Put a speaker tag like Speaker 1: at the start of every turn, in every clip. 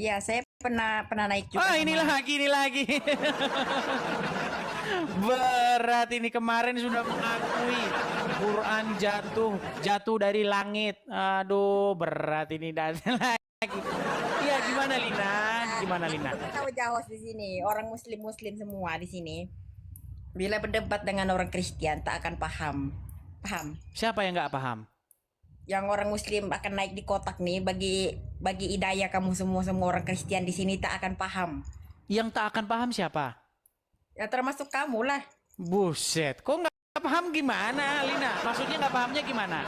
Speaker 1: Iya, saya pernah naik juga
Speaker 2: Ah,
Speaker 1: sama.
Speaker 2: ini lagi. Berat ini, kemarin sudah mengakui Quran jatuh dari langit. Aduh, berat ini dan lagi. Iya, gimana Lina? Gimana Lina?
Speaker 1: Kita tahu Jawas di sini, orang Muslim semua di sini. Bila berdebat dengan orang Kristen, tak akan paham. Paham?
Speaker 2: Siapa yang nggak paham?
Speaker 1: Yang orang Muslim akan naik di kotak nih, bagi hidayah kamu semua orang Kristen di sini tak akan paham.
Speaker 2: Yang tak akan paham siapa?
Speaker 1: Ya termasuk kamu lah.
Speaker 2: Buset, kok nggak paham gimana, Lina? Maksudnya nggak pahamnya gimana?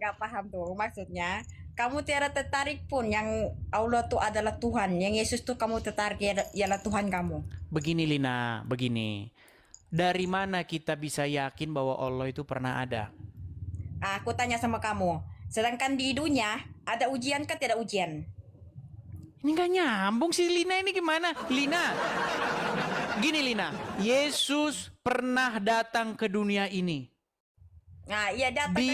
Speaker 1: Nggak paham tuh maksudnya. Kamu tiada tertarik pun yang Allah tuh adalah Tuhan, yang Yesus tuh kamu tertarik ialah Tuhan kamu.
Speaker 2: Begini Lina, begini. Dari mana kita bisa yakin bahwa Allah itu pernah ada?
Speaker 1: Aku tanya sama kamu, sedangkan di dunia ada ujian kan tidak ujian?
Speaker 2: Ini nggak nyambung sih Lina, ini gimana? Lina, gini Lina, Yesus pernah datang ke dunia ini.
Speaker 1: Nah, iya datang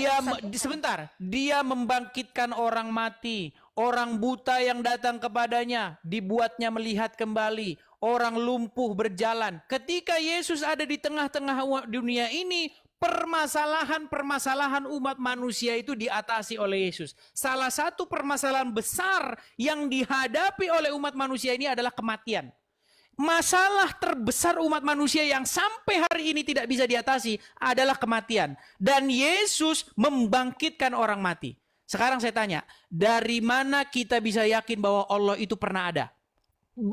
Speaker 2: Sebentar, dia membangkitkan orang mati, orang buta yang datang kepadanya, dibuatnya melihat kembali, orang lumpuh berjalan. Ketika Yesus ada di tengah-tengah dunia ini, permasalahan-permasalahan umat manusia itu diatasi oleh Yesus. Salah satu permasalahan besar yang dihadapi oleh umat manusia ini adalah kematian. Masalah terbesar umat manusia yang sampai hari ini tidak bisa diatasi adalah kematian. Dan Yesus membangkitkan orang mati. Sekarang saya tanya, dari mana kita bisa yakin bahwa Allah itu pernah ada?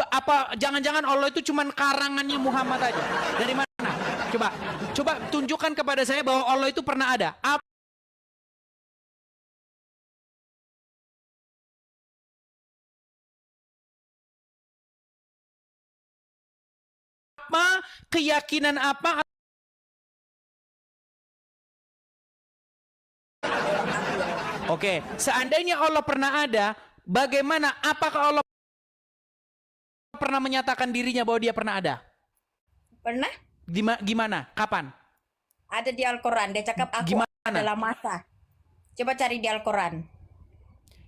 Speaker 2: Apa jangan-jangan Allah itu cuma karangannya Muhammad aja? Dari mana? Coba tunjukkan kepada saya bahwa Allah itu pernah ada. Apa keyakinan apa? Oke, seandainya Allah pernah ada, bagaimana? Apakah Allah pernah menyatakan dirinya bahwa dia pernah ada?
Speaker 1: Pernah?
Speaker 2: Gimana? Kapan?
Speaker 1: Ada di Al-Quran. Dia cakap aku
Speaker 2: Gimana?
Speaker 1: adalah masa. Coba cari di Al-Quran.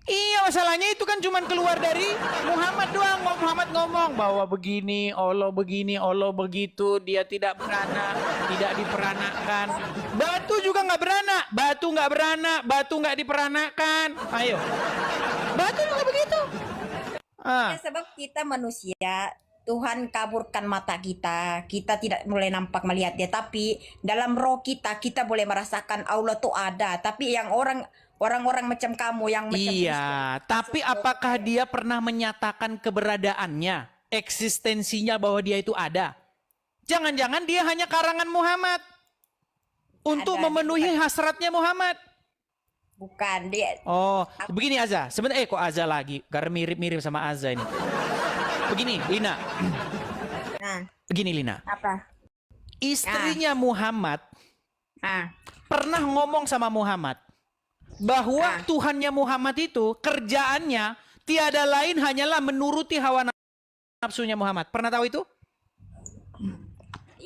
Speaker 2: Iya, masalahnya itu kan cuma keluar dari Muhammad doang. Muhammad ngomong bahwa begini, Allah begitu, dia tidak beranak, tidak diperanakkan. Batu juga nggak beranak, batu nggak diperanakkan. Ayo, batu juga begitu.
Speaker 1: Ya, sebab kita manusia, Tuhan kaburkan mata kita. Kita tidak boleh nampak melihat dia, tapi dalam roh kita boleh merasakan Allah tuh ada. Tapi yang orang-orang macam kamu yang macam
Speaker 2: Iya, tapi apakah dia pernah menyatakan keberadaannya, eksistensinya bahwa dia itu ada? Jangan-jangan dia hanya karangan Muhammad untuk memenuhi hasratnya Muhammad.
Speaker 1: Bukan dia.
Speaker 2: Oh, begini Azza. Sebenarnya kok Azza lagi? Karena mirip-mirip sama Azza ini. Begini, Lina.
Speaker 1: Nah,
Speaker 2: Begini, Lina.
Speaker 1: apa?
Speaker 2: Istrinya Muhammad pernah ngomong sama Muhammad bahwa Tuhannya Muhammad itu kerjaannya tiada lain hanyalah menuruti hawa nafsunya Muhammad. Pernah tahu itu?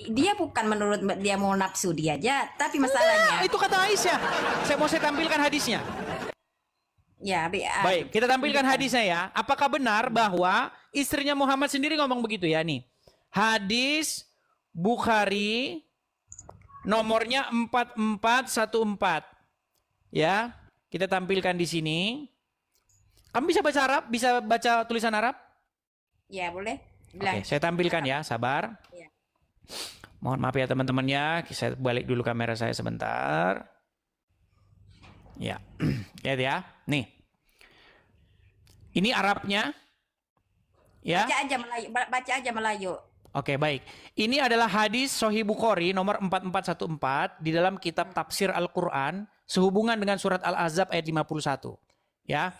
Speaker 1: Dia bukan menurut dia mau nafsu dia aja, tapi masalahnya.
Speaker 2: Itu kata Aisyah. Saya tampilkan hadisnya.
Speaker 1: Ya,
Speaker 2: baik, kita tampilkan hadisnya ya. Apakah benar bahwa istrinya Muhammad sendiri ngomong begitu ya nih? Hadis Bukhari nomornya 4414. Ya, kita tampilkan di sini. Kamu bisa baca Arab? Bisa baca tulisan Arab?
Speaker 1: Ya, boleh.
Speaker 2: Oke, saya tampilkan ya, sabar.
Speaker 1: Ya.
Speaker 2: Mohon maaf ya teman-temannya, saya balik dulu kamera saya sebentar. Ya, lihat ya. Nih. Ini Arabnya. Ya.
Speaker 1: Baca aja Melayu.
Speaker 2: Oke, baik. Ini adalah hadis Sahih Bukhari nomor 4414 di dalam kitab Tafsir Al-Qur'an sehubungan dengan surat Al-Ahzab ayat 51. Ya.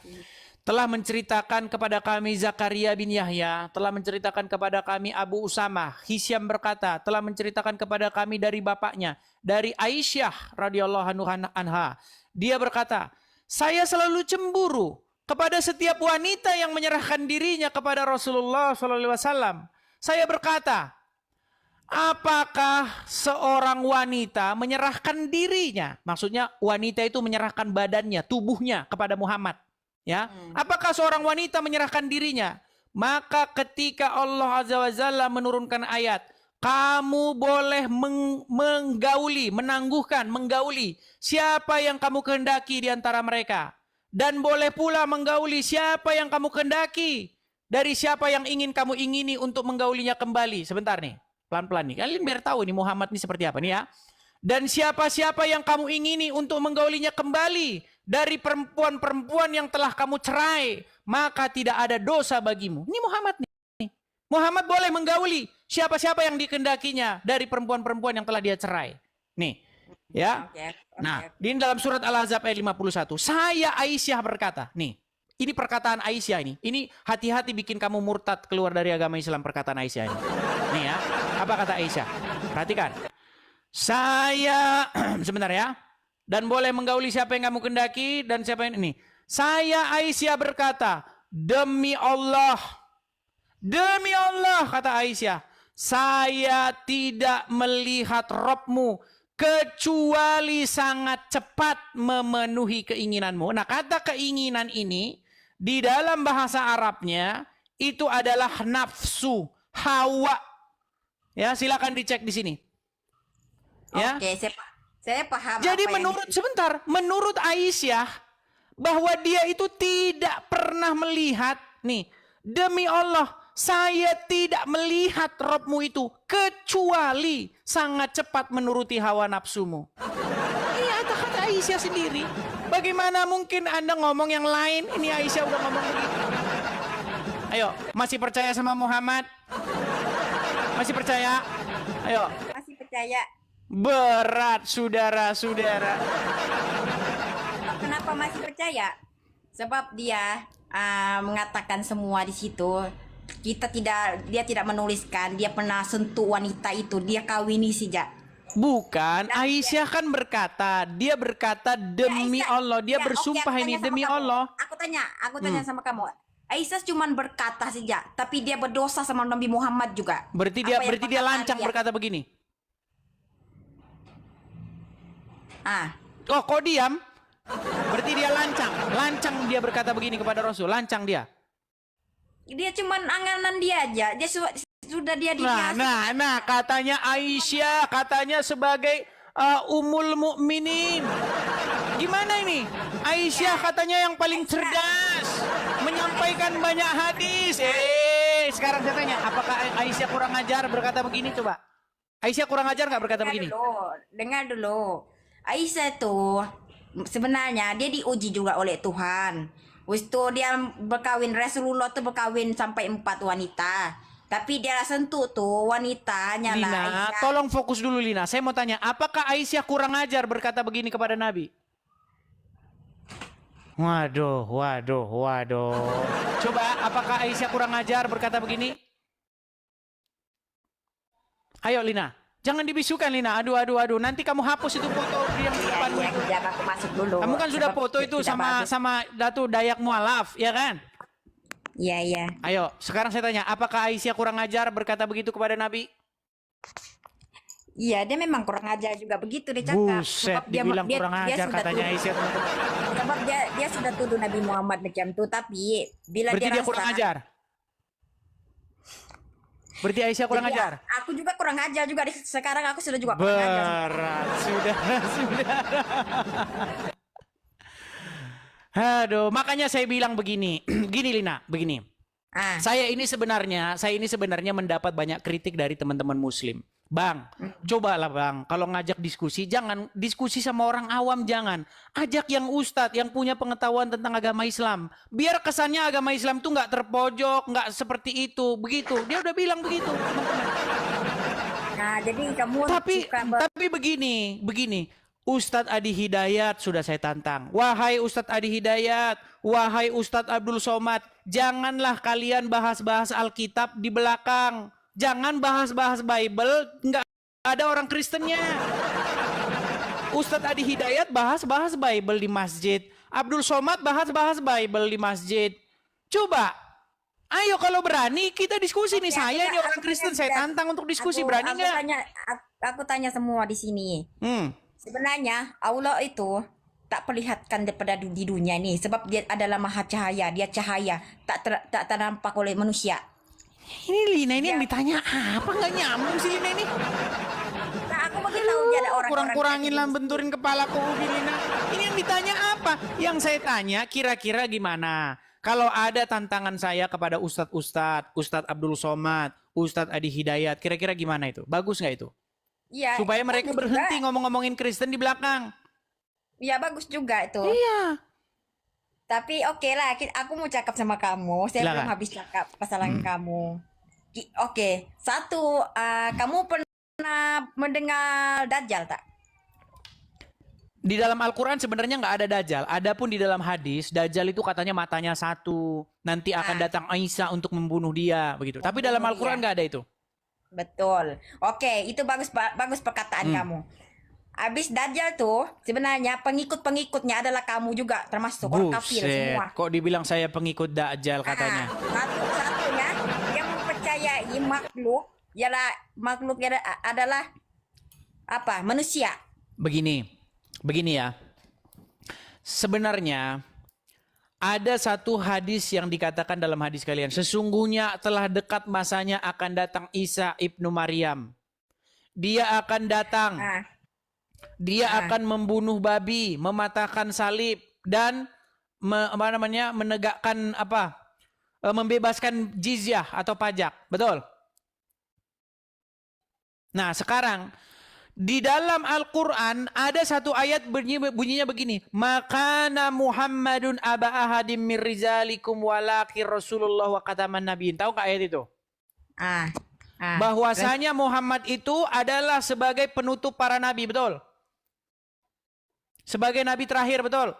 Speaker 2: Telah menceritakan kepada kami Zakaria bin Yahya, telah menceritakan kepada kami Abu Usamah. Hisyam berkata, telah menceritakan kepada kami dari bapaknya, dari Aisyah radhiyallahu anha. Dia berkata, saya selalu cemburu kepada setiap wanita yang menyerahkan dirinya kepada Rasulullah SAW. Saya berkata, apakah seorang wanita menyerahkan dirinya? Maksudnya wanita itu menyerahkan badannya, tubuhnya kepada Muhammad. Ya, apakah seorang wanita menyerahkan dirinya? Maka ketika Allah Azza wa Jalla menurunkan ayat, kamu boleh menggauli, menangguhkan, menggauli siapa yang kamu kehendaki di antara mereka. Dan boleh pula menggauli siapa yang kamu kehendaki. Dari siapa yang ingin kamu ingini untuk menggaulinya kembali. Sebentar nih, pelan-pelan nih. Kalian biar tahu nih Muhammad ini seperti apa nih ya. Dan siapa-siapa yang kamu ingini untuk menggaulinya kembali dari perempuan-perempuan yang telah kamu cerai, maka tidak ada dosa bagimu. Ini Muhammad nih. Muhammad boleh menggauli siapa-siapa yang dikehendakinya dari perempuan-perempuan yang telah dia cerai. Nih, ya. Nah, di dalam surat Al-Ahzab ayat 51, saya Aisyah berkata, nih, ini perkataan Aisyah ini. Ini hati-hati bikin kamu murtad keluar dari agama Islam perkataan Aisyah ini. Nih ya, apa kata Aisyah? Perhatikan. Saya sebentar ya. Dan boleh menggauli siapa yang kamu kendaki dan siapa yang ini. Saya Aisyah berkata, demi Allah kata Aisyah, saya tidak melihat Robmu kecuali sangat cepat memenuhi keinginanmu. Nah, kata keinginan ini di dalam bahasa Arabnya itu adalah nafsu, hawa. Ya, silakan dicek di sini. Ya.
Speaker 1: Oke, saya paham.
Speaker 2: Jadi
Speaker 1: apa
Speaker 2: menurut Aisyah bahwa dia itu tidak pernah melihat nih, demi Allah saya tidak melihat Robmu itu kecuali sangat cepat menuruti hawa nafsumu. Ini kata Aisyah sendiri. Bagaimana mungkin Anda ngomong yang lain? Ini Aisyah udah ngomong begitu. Ayo, masih percaya sama Muhammad? Masih percaya? Ayo.
Speaker 1: Masih percaya.
Speaker 2: Berat, saudara-saudara.
Speaker 1: Kenapa masih percaya? Sebab dia mengatakan semua di situ. Dia tidak menuliskan dia pernah sentuh wanita itu, dia kawini saja.
Speaker 2: Bukan, Aisyah kan berkata, dia berkata demi Allah, dia bersumpah ini demi Allah.
Speaker 1: Aku tanya sama kamu. Aisyah cuman berkata saja, tapi dia berdosa sama Nabi Muhammad juga.
Speaker 2: Berarti dia lancang berkata begini. Oh, kok diam? Berarti dia lancang dia berkata begini kepada Rasul, lancang dia.
Speaker 1: Dia cuman anganan dia aja, dia sudah dia dikasih.
Speaker 2: Nah, katanya Aisyah, katanya sebagai Ummul Mukminin. Gimana ini? Aisyah katanya yang paling cerdas, menyampaikan banyak hadis. Sekarang saya tanya, apakah Aisyah kurang ajar berkata begini coba? Aisyah kurang ajar nggak berkata begini?
Speaker 1: Dengar dulu. Aisyah tuh sebenarnya dia diuji juga oleh Tuhan. Waktu dia berkawin, Rasulullah tuh berkawin sampai 4 wanita. Tapi dia sentuh tuh wanitanya
Speaker 2: Lina,
Speaker 1: lah.
Speaker 2: tolong fokus dulu Lina. Saya mau tanya, apakah Aisyah kurang ajar berkata begini kepada Nabi? Waduh. Coba, apakah Aisyah kurang ajar berkata begini? Ayo Lina. Jangan dibisukan Lina, aduh. Nanti kamu hapus itu foto yang di depan.
Speaker 1: Iya, aku masuk dulu.
Speaker 2: Kamu kan sudah foto itu sama Datu Dayak Mualaf, ya kan?
Speaker 1: Iya.
Speaker 2: Ayo, sekarang saya tanya, apakah Aisyah kurang ajar berkata begitu kepada Nabi?
Speaker 1: Iya, dia memang kurang ajar juga begitu dia cakap.
Speaker 2: Buset, dibilang kurang ajar katanya Aisyah.
Speaker 1: Sebab dia sudah tuduh Nabi Muhammad macam itu, tapi bila
Speaker 2: berarti dia kurang ajar. Berarti Aisyah kurang ajar.
Speaker 1: Aku juga kurang ajar juga. Sekarang aku sudah juga kurang ajar.
Speaker 2: Berat, sudah. Aduh, makanya saya bilang begini. Gini Lina, begini. Saya ini sebenarnya mendapat banyak kritik dari teman-teman muslim. Bang, cobalah bang, kalau ngajak diskusi, jangan diskusi sama orang awam, jangan. Ajak yang ustadz, yang punya pengetahuan tentang agama Islam. Biar kesannya agama Islam tuh nggak terpojok, nggak seperti itu, begitu. Dia udah bilang begitu, teman-teman.
Speaker 1: Nah, jadi kamu
Speaker 2: tapi begini. Ustadz Adi Hidayat sudah saya tantang. Wahai Ustadz Adi Hidayat, wahai Ustadz Abdul Somad, janganlah kalian bahas-bahas Alkitab di belakang. Jangan bahas-bahas Bible, nggak ada orang Kristennya. Ustadz Adi Hidayat bahas-bahas Bible di masjid. Abdul Somad bahas-bahas Bible di masjid. Coba, ayo kalau berani kita diskusi nih. Saya ini orang Kristen, saya tantang untuk diskusi. Berani nggak?
Speaker 1: Aku tanya semua di sini. Sebenarnya Allah itu tak perlihatkan daripada di dunia ini, sebab dia adalah maha cahaya, dia cahaya, tak ternampak oleh manusia.
Speaker 2: Ini Lina ini yang ditanya apa, nggak nyambung sih Lina ini.
Speaker 1: Nah, aku makin tahu dia ada orang
Speaker 2: Kurang-kurangin lah benturin kepala kau Lina. Ini yang ditanya apa? Yang saya tanya kira-kira gimana? Kalau ada tantangan saya kepada Ustadz Abdul Somad, Ustadz Adi Hidayat, kira-kira gimana itu? Bagus nggak itu?
Speaker 1: Ya,
Speaker 2: Supaya mereka
Speaker 1: bagus
Speaker 2: berhenti
Speaker 1: juga.
Speaker 2: ngomong-ngomongin Kristen di belakang.
Speaker 1: Ya bagus juga itu.
Speaker 2: Iya.
Speaker 1: Tapi oke lah, aku mau cakap sama kamu. Saya
Speaker 2: Silakan.
Speaker 1: belum habis cakap masalah kamu. Oke, satu, kamu pernah mendengar Dajjal tak?
Speaker 2: Di dalam Al-Quran sebenarnya nggak ada Dajjal. Adapun di dalam hadis, Dajjal itu katanya matanya satu. Nanti akan datang Isa untuk membunuh dia. Begitu. Tapi dalam Al-Quran nggak ada itu.
Speaker 1: Betul. Oke, itu bagus perkataan kamu. Habis Dajjal tuh sebenarnya pengikutnya adalah kamu juga, termasuk orang kafir semua.
Speaker 2: Kok dibilang saya pengikut Dajjal katanya?
Speaker 1: Satu-satunya yang mempercayai makhluk adalah apa? Manusia.
Speaker 2: Begini ya. Sebenarnya ada satu hadis yang dikatakan dalam hadis kalian. Sesungguhnya telah dekat masanya akan datang Isa ibnu Maryam. Dia akan datang. Dia akan membunuh babi, mematahkan salib dan menegakkan membebaskan jizyah atau pajak. Betul? Nah, sekarang di dalam Al-Quran ada satu ayat bunyinya begini. Makana Muhammadun aba ahadim min rizalikum walakin Rasulullah wa kataman nabiin. Tahu gak ayat itu? Bahwasanya Muhammad itu adalah sebagai penutup para nabi, betul? Sebagai nabi terakhir, betul?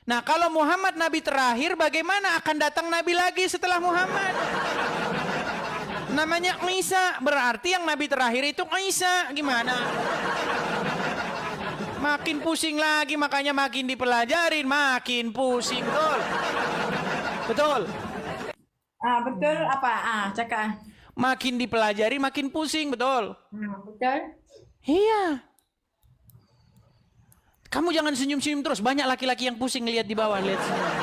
Speaker 2: Nah, kalau Muhammad nabi terakhir, bagaimana akan datang nabi lagi setelah Muhammad? Namanya Isa, berarti yang nabi terakhir itu Isa. Gimana? Makin pusing lagi, makanya makin dipelajarin, makin pusing, betul? Betul?
Speaker 1: Betul apa? Cakap.
Speaker 2: Makin dipelajari, makin pusing, betul?
Speaker 1: Betul.
Speaker 2: Iya. Kamu jangan senyum-senyum terus. Banyak laki-laki yang pusing lihat di bawah, lihat senyum.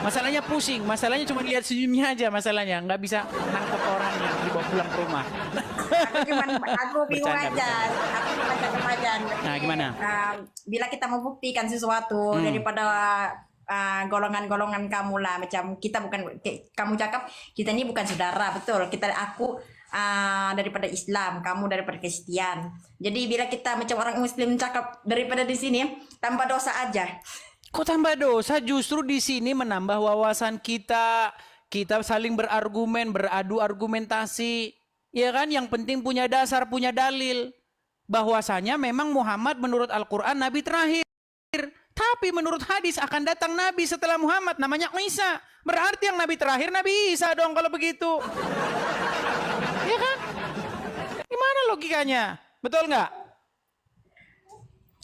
Speaker 2: Masalahnya pusing, masalahnya cuma lihat senyumnya aja masalahnya. Nggak bisa nangkep orangnya, dibawa pulang ke rumah.
Speaker 1: Aku bingung aja. Aku cuma cakap aja.
Speaker 2: Nah, gimana?
Speaker 1: Bila kita membuktikan sesuatu daripada golongan-golongan kamu lah, macam kita bukan, kamu cakap kita ini bukan saudara, betul? Aku daripada Islam, kamu daripada Kristen. Jadi bila kita macam orang Muslim cakap daripada di sini tambah dosa aja.
Speaker 2: Kok tambah dosa? Justru di sini menambah wawasan kita. Kita saling berargumen, beradu argumentasi. Ya kan? Yang penting punya dasar, punya dalil. Bahwasanya memang Muhammad menurut Al-Quran Nabi terakhir. Tapi menurut hadis akan datang Nabi setelah Muhammad. Namanya Isa. Berarti yang Nabi terakhir Nabi Isa dong kalau begitu. Ya kan? Gimana logikanya? Betul nggak?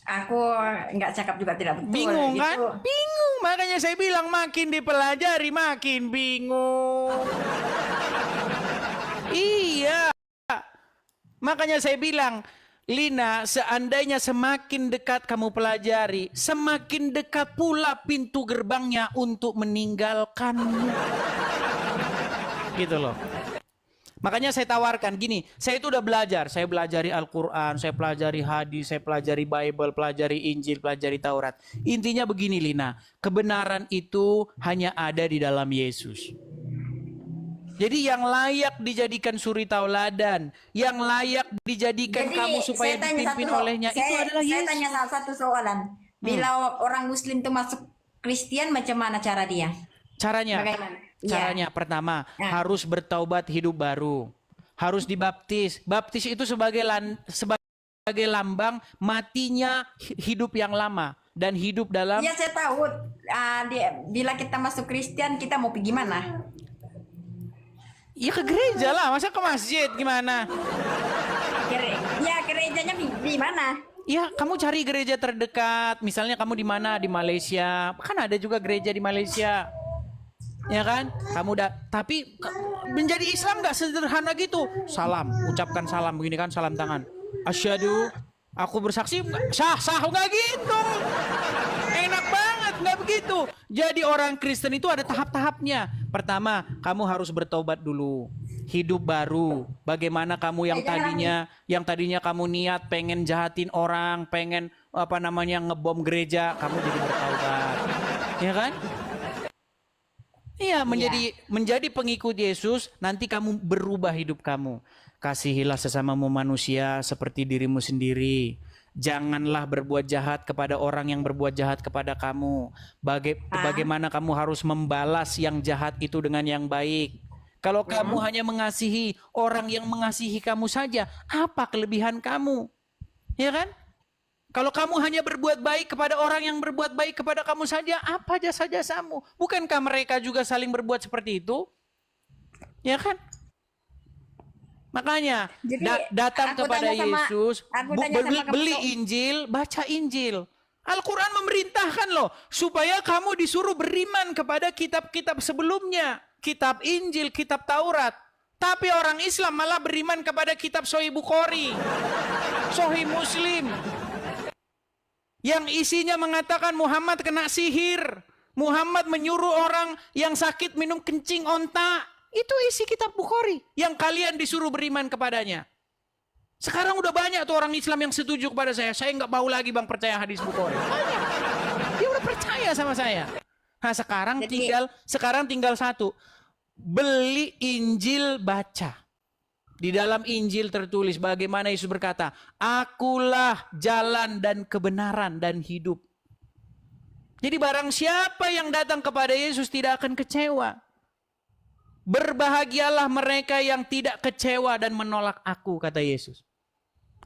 Speaker 1: Aku nggak cakap juga tidak betul.
Speaker 2: Bingung kan?
Speaker 1: Gitu.
Speaker 2: Bingung. Makanya saya bilang makin dipelajari makin bingung. Iya. Makanya saya bilang, Lina, seandainya semakin dekat kamu pelajari, semakin dekat pula pintu gerbangnya untuk meninggalkannya. Gitu loh. Makanya saya tawarkan gini, saya itu udah belajar, saya pelajari Al-Quran, saya pelajari hadis, saya pelajari Bible, pelajari Injil, pelajari Taurat. Intinya begini Lina, kebenaran itu hanya ada di dalam Yesus. Jadi yang layak dijadikan suri tauladan, yang layak dijadikan
Speaker 1: Jadi,
Speaker 2: kamu supaya dipimpin olehnya, itu adalah Yesus.
Speaker 1: Saya tanya satu soalan. Bila orang Muslim itu masuk Kristen, macam mana cara dia?
Speaker 2: Caranya,
Speaker 1: Bagaimana?
Speaker 2: caranya pertama harus bertaubat hidup baru, harus dibaptis. Baptis itu sebagai lambang matinya hidup yang lama dan hidup dalam.
Speaker 1: Iya saya tahu. Bila kita masuk Kristen, kita mau pergi mana?
Speaker 2: Ya ke gereja lah, masa ke masjid gimana?
Speaker 1: Gerejanya di mana?
Speaker 2: Ya kamu cari gereja terdekat. Misalnya kamu di mana? Di Malaysia. Kan ada juga gereja di Malaysia. Ya kan? Kamu tapi menjadi Islam nggak sederhana gitu. Salam, ucapkan salam begini kan, salam tangan. Asyhadu Aku bersaksi sah nggak gitu. Enak banget, nggak begitu. Jadi orang Kristen itu ada tahap-tahapnya. Pertama, kamu harus bertobat dulu. Hidup baru. Bagaimana kamu yang tadinya kamu niat pengen jahatin orang, pengen ngebom gereja, kamu jadi bertobat. Ya kan? Iya, menjadi pengikut Yesus, nanti kamu berubah hidup kamu. Kasihilah sesamamu manusia seperti dirimu sendiri. Janganlah berbuat jahat kepada orang yang berbuat jahat kepada kamu. Bagaimana kamu harus membalas yang jahat itu dengan yang baik. Kalau kamu hanya mengasihi orang yang mengasihi kamu saja, apa kelebihan kamu? Ya kan? Kalau kamu hanya berbuat baik kepada orang yang berbuat baik kepada kamu saja, apa jasa-jasamu? Bukankah mereka juga saling berbuat seperti itu? Ya kan? Makanya
Speaker 1: Jadi,
Speaker 2: datang
Speaker 1: aku
Speaker 2: kepada
Speaker 1: tanya sama-
Speaker 2: Yesus,
Speaker 1: aku tanya sama kamu,
Speaker 2: beli Injil, baca Injil. Al-Quran memerintahkan loh, supaya kamu disuruh beriman kepada kitab-kitab sebelumnya. Kitab Injil, kitab Taurat. Tapi orang Islam malah beriman kepada kitab Sahih Bukhari, Sahih Muslim. Yang isinya mengatakan Muhammad kena sihir. Muhammad menyuruh orang yang sakit minum kencing onta. Itu isi kitab Bukhari yang kalian disuruh beriman kepadanya. Sekarang udah banyak tuh orang Islam yang setuju kepada saya. Saya nggak mau lagi bang percaya hadis Bukhari. Banyak. Dia udah percaya sama saya. Nah sekarang tinggal satu. Beli Injil baca. Di dalam Injil tertulis bagaimana Yesus berkata, akulah jalan dan kebenaran dan hidup. Jadi barang siapa yang datang kepada Yesus tidak akan kecewa. Berbahagialah mereka yang tidak kecewa dan menolak aku, kata Yesus.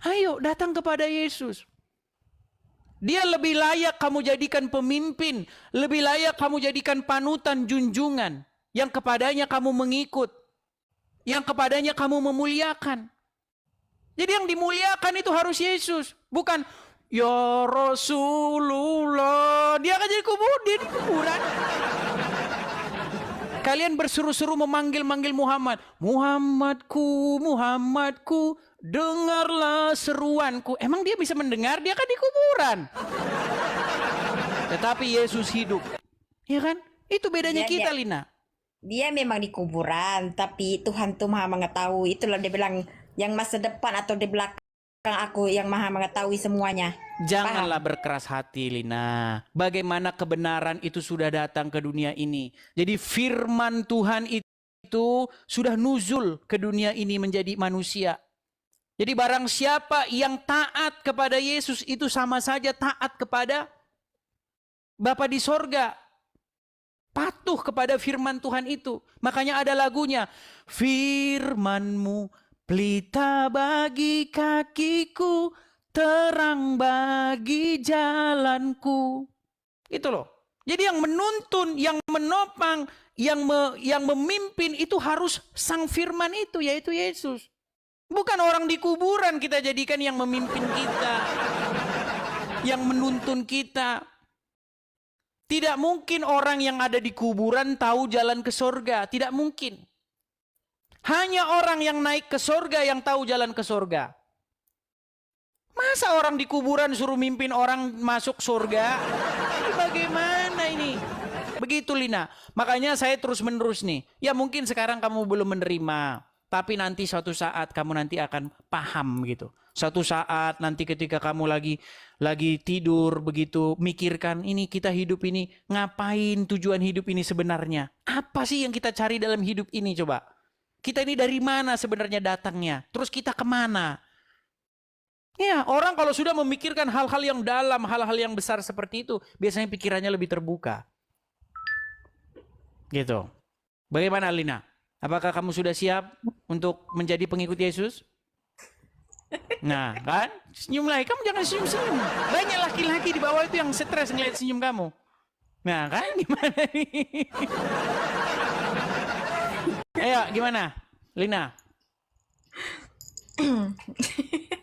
Speaker 2: Ayo datang kepada Yesus. Dia lebih layak kamu jadikan pemimpin. Lebih layak kamu jadikan panutan junjungan. Yang kepadanya kamu mengikut. Yang kepadanya kamu memuliakan. Jadi yang dimuliakan itu harus Yesus. Bukan, ya Rasulullah. Dia akan jadi dia di kuburan. Kalian berseru-seru memanggil-manggil Muhammad. Muhammadku, Muhammadku, dengarlah seruanku. Emang dia bisa mendengar? Dia kan di kuburan. Tetapi Yesus hidup. Ya kan? Itu bedanya kita, Lina.
Speaker 1: Dia memang di kuburan, tapi Tuhan tuh maha mengetahui. Itulah dia bilang, yang masa depan atau di belakang aku yang maha mengetahui semuanya.
Speaker 2: Janganlah berkeras hati, Lina. Bagaimana kebenaran itu sudah datang ke dunia ini. Jadi firman Tuhan itu sudah nuzul ke dunia ini menjadi manusia. Jadi barang siapa yang taat kepada Yesus itu sama saja taat kepada Bapa di sorga. Patuh kepada firman Tuhan itu. Makanya ada lagunya. Firman-Mu pelita bagi kakiku, terang bagi jalanku. Itu loh. Jadi yang menuntun, yang menopang, yang memimpin itu harus sang firman itu, yaitu Yesus. Bukan orang di kuburan kita jadikan yang memimpin kita. Yang menuntun kita. Tidak mungkin orang yang ada di kuburan tahu jalan ke surga. Tidak mungkin. Hanya orang yang naik ke surga yang tahu jalan ke surga. Masa orang di kuburan suruh mimpin orang masuk surga? Bagaimana ini? Begitu, Lina. Makanya saya terus menerus nih. Ya mungkin sekarang kamu belum menerima. Tapi nanti suatu saat kamu nanti akan paham gitu. Suatu saat nanti ketika kamu lagi tidur begitu, mikirkan ini kita hidup ini, ngapain tujuan hidup ini sebenarnya? Apa sih yang kita cari dalam hidup ini coba? Kita ini dari mana sebenarnya datangnya? Terus kita kemana? Ya, orang kalau sudah memikirkan hal-hal yang dalam, hal-hal yang besar seperti itu, biasanya pikirannya lebih terbuka. Gitu. Bagaimana, Lina? Apakah kamu sudah siap untuk menjadi pengikut Yesus? Nah, kan? Senyum lagi. Kamu jangan senyum-senyum. Banyak laki-laki di bawah itu yang stres ngeliat senyum kamu. Nah, kan? Gimana nih? Ayo, gimana? Lina?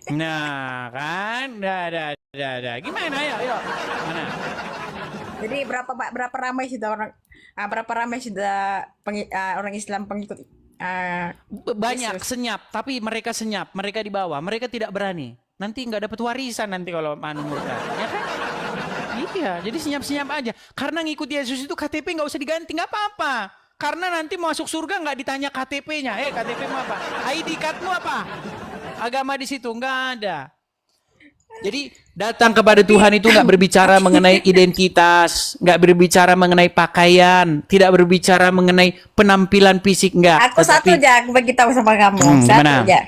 Speaker 2: Nah, kan? Dah. Gimana? Ayo. Mana?
Speaker 1: Jadi berapa ramai sudah orang Islam pengikut
Speaker 2: Banyak
Speaker 1: Yesus?
Speaker 2: senyap, tapi mereka senyap, mereka di bawah, mereka tidak berani. Nanti nggak dapat warisan nanti kalau murtad. Ya kan? Iya, jadi senyap-senyap aja. Karena ngikut Yesus itu KTP nggak usah diganti, nggak apa-apa. Karena nanti masuk surga nggak ditanya KTP-nya. KTP-mu apa? ID card-mu apa? Agama di situ nggak ada. Jadi datang kepada Tuhan itu nggak berbicara mengenai identitas, nggak berbicara mengenai pakaian, tidak berbicara mengenai penampilan fisik, nggak.
Speaker 1: Aku satu aja, aku beritahu sama kamu. Satu
Speaker 2: gimana?
Speaker 1: aja.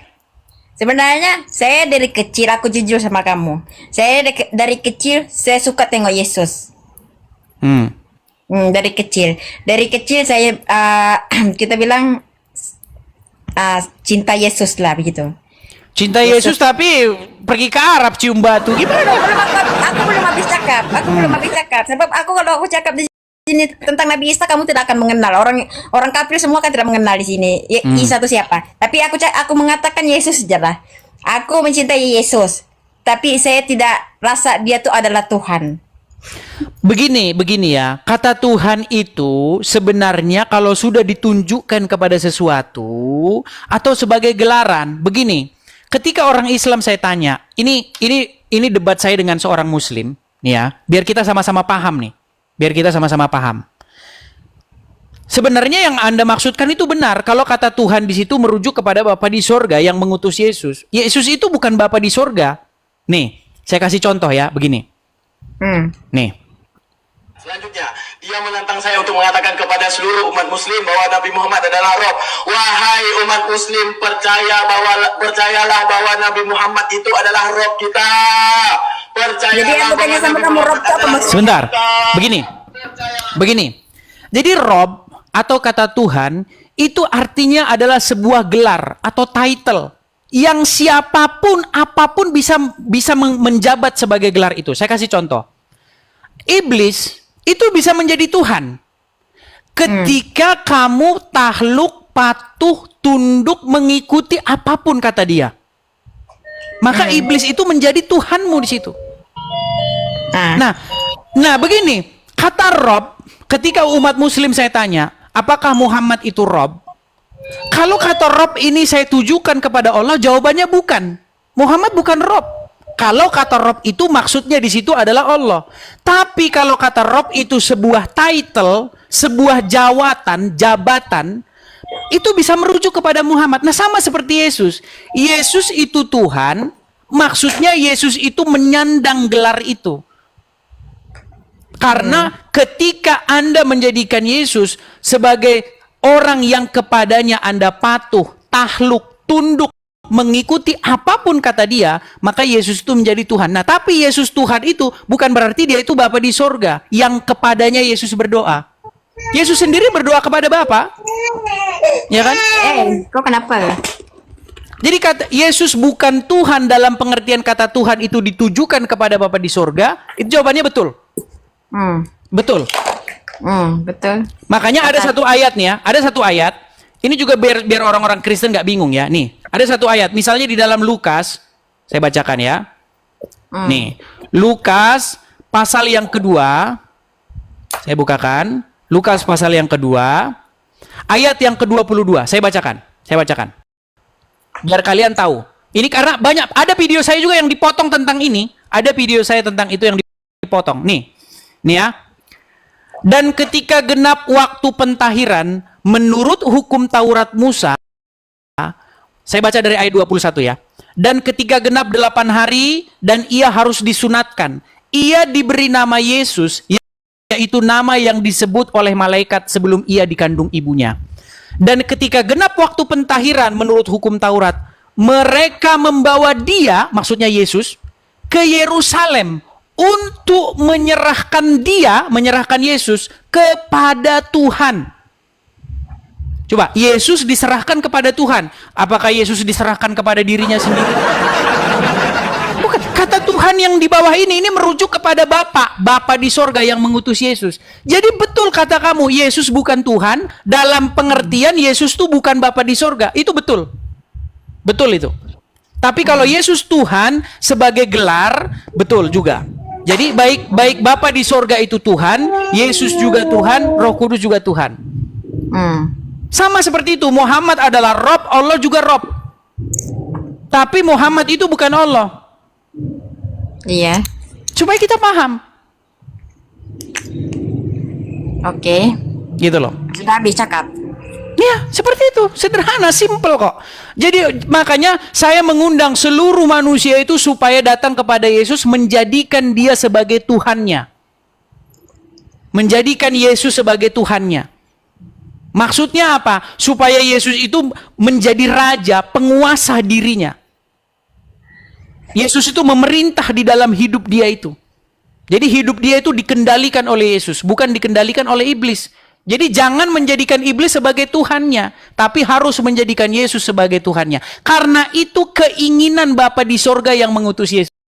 Speaker 1: Sebenarnya saya dari kecil, aku jujur sama kamu. Saya dari kecil saya suka tengok Yesus. Dari kecil saya kita bilang cinta Yesus lah begitu.
Speaker 2: Cinta Yesus tapi pergi ke Arab cium batu. Gimana?
Speaker 1: Aku belum habis cakap. Sebab kalau aku cakap di sini tentang Nabi Isa, kamu tidak akan mengenal. Orang kafir semua kan tidak mengenal di sini. Isa itu siapa? Tapi aku mengatakan Yesus saja lah. Aku mencintai Yesus, tapi saya tidak rasa dia itu adalah Tuhan.
Speaker 2: Begini ya, kata Tuhan itu sebenarnya kalau sudah ditunjukkan kepada sesuatu atau sebagai gelaran, begini. Ketika orang Islam saya tanya, ini debat saya dengan seorang Muslim, nih ya, biar kita sama-sama paham nih, Sebenarnya yang Anda maksudkan itu benar. Kalau kata Tuhan di situ merujuk kepada Bapa di sorga yang mengutus Yesus. Yesus itu bukan Bapa di sorga. Nih, saya kasih contoh ya, begini. Nih.
Speaker 3: Selanjutnya, dia menantang saya untuk mengatakan kepada seluruh umat muslim bahwa Nabi Muhammad adalah Rob. Wahai umat muslim, percayalah bahwa Nabi Muhammad itu adalah Rob kita. Percayalah.
Speaker 1: Jadi yang bertanya sama kamu Rob apa maksudnya?
Speaker 2: Sebentar, begini. Jadi Rob atau kata Tuhan itu artinya adalah sebuah gelar atau title yang siapapun apapun bisa menjabat sebagai gelar itu. Saya kasih contoh. Iblis itu bisa menjadi Tuhan ketika kamu takluk, patuh, tunduk, mengikuti apapun kata dia. Maka iblis itu menjadi Tuhanmu di situ. Nah, begini, kata Rob, ketika umat muslim saya tanya, apakah Muhammad itu Rob? Kalau kata Rob ini saya tujukan kepada Allah, jawabannya bukan. Muhammad bukan Rob. Kalau kata Rob itu maksudnya di situ adalah Allah. Tapi kalau kata Rob itu sebuah title, sebuah jabatan, itu bisa merujuk kepada Muhammad. Nah, sama seperti Yesus. Yesus itu Tuhan, maksudnya Yesus itu menyandang gelar itu. Karena ketika Anda menjadikan Yesus sebagai orang yang kepadanya Anda patuh, takluk, tunduk, mengikuti apapun kata dia, maka Yesus itu menjadi Tuhan. Nah, tapi Yesus Tuhan itu bukan berarti dia itu Bapa di sorga yang kepadanya Yesus berdoa. Yesus sendiri berdoa kepada Bapa. Ya kan?
Speaker 1: Kok kenapa?
Speaker 2: Jadi kata Yesus bukan Tuhan dalam pengertian kata Tuhan itu ditujukan kepada Bapa di sorga, itu jawabannya betul. Betul.
Speaker 1: Betul.
Speaker 2: Makanya ada satu ayat nih ya, ada satu ayat. Ini juga biar orang-orang Kristen nggak bingung ya. Nih, ada satu ayat. Misalnya di dalam Lukas, saya bacakan ya. Nih, Lukas pasal yang kedua. Saya bukakan. Lukas pasal yang kedua. Ayat yang ke-22. Saya bacakan. Biar kalian tahu. Ini karena banyak. Ada video saya juga yang dipotong tentang ini. Ada video saya tentang itu yang dipotong. Nih ya. Dan ketika genap waktu pentahiran, menurut hukum Taurat Musa, saya baca dari ayat 21 ya. Dan ketika genap 8 hari, dan ia harus disunatkan, ia diberi nama Yesus, yaitu nama yang disebut oleh malaikat sebelum ia dikandung ibunya. Dan ketika genap waktu pentahiran, menurut hukum Taurat, mereka membawa dia, maksudnya Yesus, ke Yerusalem, untuk menyerahkan Yesus kepada Tuhan. Coba, Yesus diserahkan kepada Tuhan. Apakah Yesus diserahkan kepada dirinya sendiri? Bukan. Kata Tuhan yang di bawah ini merujuk kepada Bapa di sorga yang mengutus Yesus. Jadi betul kata kamu, Yesus bukan Tuhan. Dalam pengertian Yesus itu bukan Bapa di sorga. Itu betul. Betul itu. Tapi kalau Yesus Tuhan sebagai gelar, betul juga. Jadi baik Bapa di sorga itu Tuhan, Yesus juga Tuhan, Roh Kudus juga Tuhan. Sama seperti itu, Muhammad adalah Rob, Allah juga Rob. Tapi Muhammad itu bukan Allah.
Speaker 1: Iya.
Speaker 2: Supaya kita paham.
Speaker 1: Oke.
Speaker 2: Gitu loh.
Speaker 1: Sudah habis cakap.
Speaker 2: Ya, seperti itu. Sederhana, simple kok. Jadi makanya saya mengundang seluruh manusia itu supaya datang kepada Yesus, menjadikan dia sebagai Tuhannya. Menjadikan Yesus sebagai Tuhannya. Maksudnya apa? Supaya Yesus itu menjadi raja, penguasa dirinya. Yesus itu memerintah di dalam hidup dia itu. Jadi hidup dia itu dikendalikan oleh Yesus, bukan dikendalikan oleh iblis. Jadi jangan menjadikan iblis sebagai Tuhannya, tapi harus menjadikan Yesus sebagai Tuhannya. Karena itu keinginan Bapa di sorga yang mengutus Yesus.